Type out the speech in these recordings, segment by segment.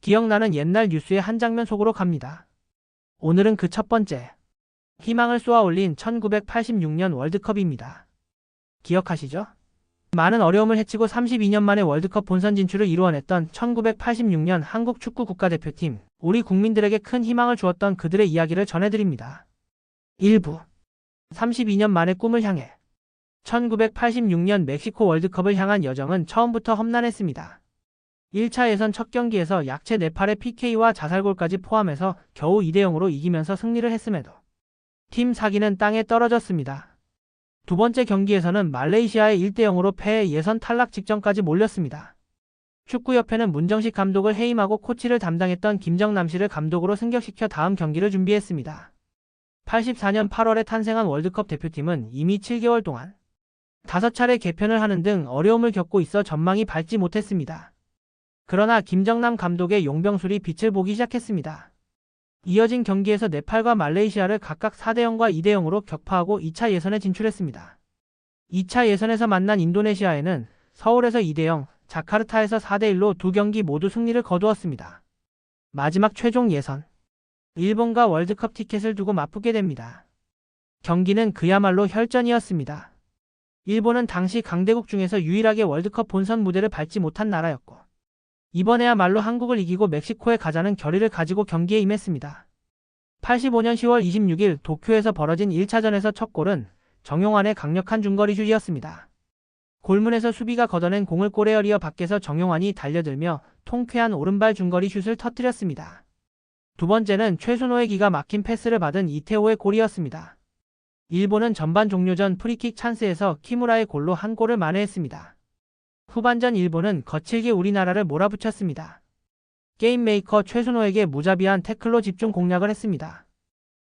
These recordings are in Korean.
기억나는 옛날 뉴스의 한 장면 속으로 갑니다. 오늘은 그 첫 번째, 희망을 쏘아 올린 1986년 월드컵입니다. 기억하시죠? 많은 어려움을 헤치고 32년 만에 월드컵 본선 진출을 이루어냈던 1986년 한국 축구 국가대표팀, 우리 국민들에게 큰 희망을 주었던 그들의 이야기를 전해드립니다. 1부 32년 만의 꿈을 향해 1986년 멕시코 월드컵을 향한 여정은 처음부터 험난했습니다. 1차 예선 첫 경기에서 약체 네팔의 PK와 자살골까지 포함해서 겨우 2대0으로 이기면서 승리를 했음에도 팀 사기는 땅에 떨어졌습니다. 두 번째 경기에서는 말레이시아에 1대0으로 패해 예선 탈락 직전까지 몰렸습니다. 축구협회는 문정식 감독을 해임하고 코치를 담당했던 김정남 씨를 감독으로 승격시켜 다음 경기를 준비했습니다. 84년 8월에 탄생한 월드컵 대표팀은 이미 7개월 동안 5차례 개편을 하는 등 어려움을 겪고 있어 전망이 밝지 못했습니다. 그러나 김정남 감독의 용병술이 빛을 보기 시작했습니다. 이어진 경기에서 네팔과 말레이시아를 각각 4대0과 2대0으로 격파하고 2차 예선에 진출했습니다. 2차 예선에서 만난 인도네시아에는 서울에서 2대0, 자카르타에서 4대1로 두 경기 모두 승리를 거두었습니다. 마지막 최종 예선, 일본과 월드컵 티켓을 두고 맞붙게 됩니다. 경기는 그야말로 혈전이었습니다. 일본은 당시 강대국 중에서 유일하게 월드컵 본선 무대를 밟지 못한 나라였고, 이번에야말로 한국을 이기고 멕시코에 가자는 결의를 가지고 경기에 임했습니다. 85년 10월 26일 도쿄에서 벌어진 1차전에서 첫 골은 정용환의 강력한 중거리 슛이었습니다. 골문에서 수비가 걷어낸 공을 골에 열이어 밖에서 정용환이 달려들며 통쾌한 오른발 중거리 슛을 터뜨렸습니다. 두 번째는 최순호의 기가 막힌 패스를 받은 이태호의 골이었습니다. 일본은 전반 종료 전 프리킥 찬스에서 키무라의 골로 한 골을 만회했습니다. 후반전 일본은 거칠게 우리나라를 몰아붙였습니다. 게임메이커 최순호에게 무자비한 태클로 집중 공략을 했습니다.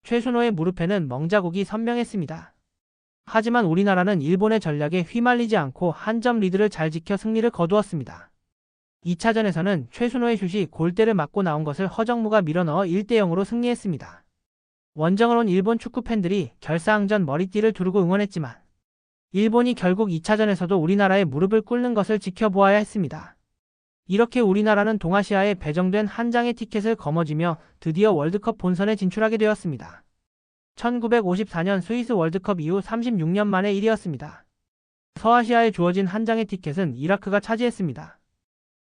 최순호의 무릎에는 멍자국이 선명했습니다. 하지만 우리나라는 일본의 전략에 휘말리지 않고 한 점 리드를 잘 지켜 승리를 거두었습니다. 2차전에서는 최순호의 슛이 골대를 맞고 나온 것을 허정무가 밀어넣어 1대0으로 승리했습니다. 원정을 온 일본 축구 팬들이 결사항전 머리띠를 두르고 응원했지만 일본이 결국 2차전에서도 우리나라의 무릎을 꿇는 것을 지켜보아야 했습니다. 이렇게 우리나라는 동아시아에 배정된 한 장의 티켓을 거머쥐며 드디어 월드컵 본선에 진출하게 되었습니다. 1954년 스위스 월드컵 이후 36년 만의 일이었습니다. 서아시아에 주어진 한 장의 티켓은 이라크가 차지했습니다.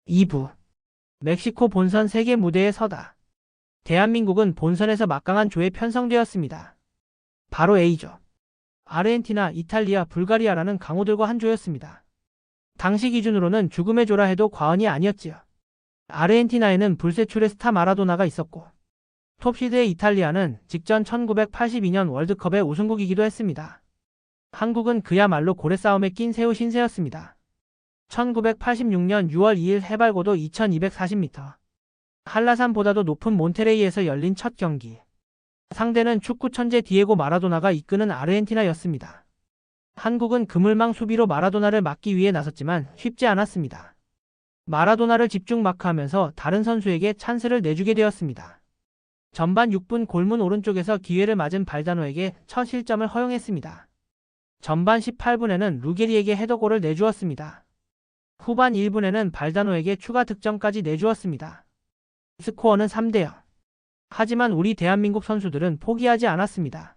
2부 멕시코 본선 세계 무대에 서다. 대한민국은 본선에서 막강한 조에 편성되었습니다. 바로 A조. 아르헨티나, 이탈리아, 불가리아라는 강호들과 한 조였습니다. 당시 기준으로는 죽음의 조라 해도 과언이 아니었지요. 아르헨티나에는 불세출의 스타 마라도나가 있었고 톱시드의 이탈리아는 직전 1982년 월드컵의 우승국이기도 했습니다. 한국은 그야말로 고래싸움에 낀 새우 신세였습니다. 1986년 6월 2일 해발고도 2240m. 한라산보다도 높은 몬테레이에서 열린 첫 경기. 상대는 축구 천재 디에고 마라도나가 이끄는 아르헨티나였습니다. 한국은 그물망 수비로 마라도나를 막기 위해 나섰지만 쉽지 않았습니다. 마라도나를 집중 마크하면서 다른 선수에게 찬스를 내주게 되었습니다. 전반 6분 골문 오른쪽에서 기회를 맞은 발다노에게 첫 실점을 허용했습니다. 전반 18분에는 루게리에게 헤더골을 내주었습니다. 후반 1분에는 발다노에게 추가 득점까지 내주었습니다. 스코어는 3대0. 하지만 우리 대한민국 선수들은 포기하지 않았습니다.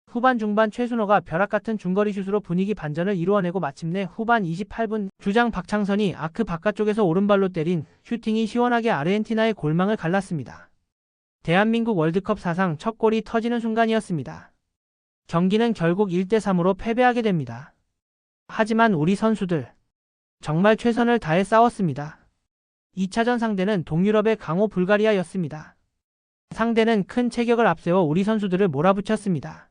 후반 중반 최순호가 벼락같은 중거리 슛으로 분위기 반전을 이루어내고 마침내 후반 28분 주장 박창선이 아크 바깥쪽에서 오른발로 때린 슈팅이 시원하게 아르헨티나의 골망을 갈랐습니다. 대한민국 월드컵 사상 첫 골이 터지는 순간이었습니다. 경기는 결국 1대3으로 패배하게 됩니다. 하지만 우리 선수들 정말 최선을 다해 싸웠습니다. 2차전 상대는 동유럽의 강호 불가리아였습니다. 상대는 큰 체격을 앞세워 우리 선수들을 몰아붙였습니다.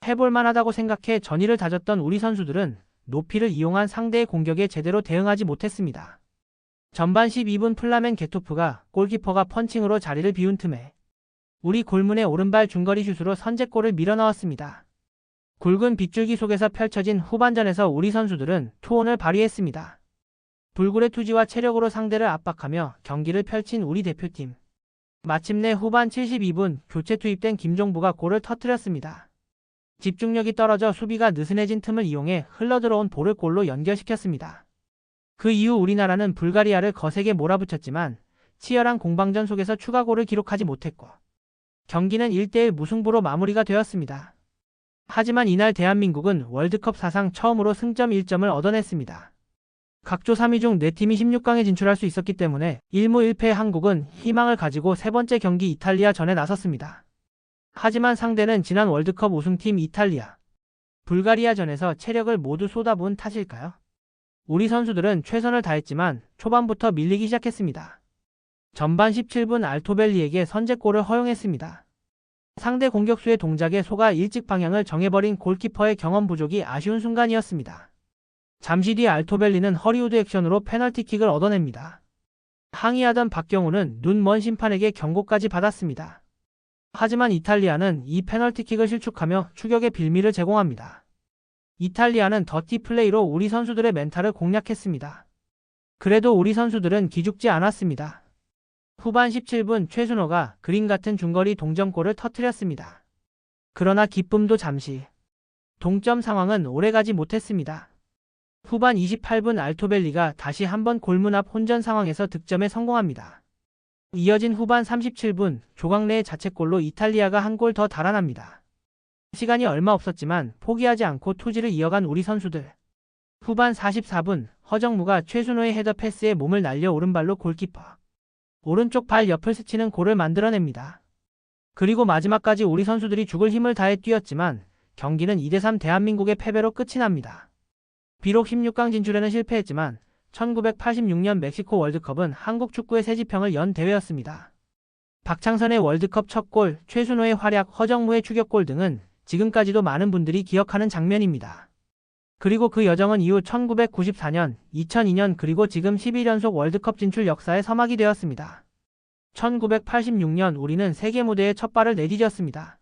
해볼만하다고 생각해 전의를 다졌던 우리 선수들은 높이를 이용한 상대의 공격에 제대로 대응하지 못했습니다. 전반 12분 플라멘 게토프가 골키퍼가 펀칭으로 자리를 비운 틈에 우리 골문의 오른발 중거리 슛으로 선제골을 밀어넣었습니다. 굵은 빗줄기 속에서 펼쳐진 후반전에서 우리 선수들은 투혼을 발휘했습니다. 불굴의 투지와 체력으로 상대를 압박하며 경기를 펼친 우리 대표팀. 마침내 후반 72분 교체 투입된 김종부가 골을 터뜨렸습니다. 집중력이 떨어져 수비가 느슨해진 틈을 이용해 흘러들어온 볼을 골로 연결시켰습니다. 그 이후 우리나라는 불가리아를 거세게 몰아붙였지만 치열한 공방전 속에서 추가골을 기록하지 못했고 경기는 1대1 무승부로 마무리가 되었습니다. 하지만 이날 대한민국은 월드컵 사상 처음으로 승점 1점을 얻어냈습니다. 각조 3위 중 4팀이 16강에 진출할 수 있었기 때문에 1무 1패의 한국은 희망을 가지고 세 번째 경기 이탈리아전에 나섰습니다. 하지만 상대는 지난 월드컵 우승팀 이탈리아. 불가리아전에서 체력을 모두 쏟아부은 탓일까요? 우리 선수들은 최선을 다했지만 초반부터 밀리기 시작했습니다. 전반 17분 알토벨리에게 선제골을 허용했습니다. 상대 공격수의 동작에 속아 일찍 방향을 정해버린 골키퍼의 경험 부족이 아쉬운 순간이었습니다. 잠시 뒤 알토벨리는 허리우드 액션으로 페널티킥을 얻어냅니다. 항의하던 박경우는 눈먼 심판에게 경고까지 받았습니다. 하지만 이탈리아는 이 페널티킥을 실축하며 추격의 빌미를 제공합니다. 이탈리아는 더티 플레이로 우리 선수들의 멘탈을 공략했습니다. 그래도 우리 선수들은 기죽지 않았습니다. 후반 17분 최순호가 그림 같은 중거리 동점골을 터뜨렸습니다. 그러나 기쁨도 잠시. 동점 상황은 오래가지 못했습니다. 후반 28분 알토벨리가 다시 한번 골문 앞 혼전 상황에서 득점에 성공합니다. 이어진 후반 37분 조광래의 자책골로 이탈리아가 한 골 더 달아납니다. 시간이 얼마 없었지만 포기하지 않고 투지를 이어간 우리 선수들. 후반 44분 허정무가 최순호의 헤더 패스에 몸을 날려 오른발로 골키퍼 오른쪽 발 옆을 스치는 골을 만들어냅니다. 그리고 마지막까지 우리 선수들이 죽을 힘을 다해 뛰었지만 경기는 2대3 대한민국의 패배로 끝이 납니다. 비록 16강 진출에는 실패했지만 1986년 멕시코 월드컵은 한국 축구의 새 지평을 연 대회였습니다. 박창선의 월드컵 첫 골, 최순호의 활약, 허정무의 추격골 등은 지금까지도 많은 분들이 기억하는 장면입니다. 그리고 그 여정은 이후 1994년, 2002년 그리고 지금 11연속 월드컵 진출 역사의 서막이 되었습니다. 1986년 우리는 세계 무대에 첫 발을 내디뎠습니다.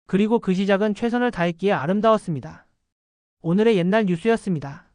그리고 그 시작은 최선을 다했기에 아름다웠습니다. 오늘의 옛날 뉴스였습니다.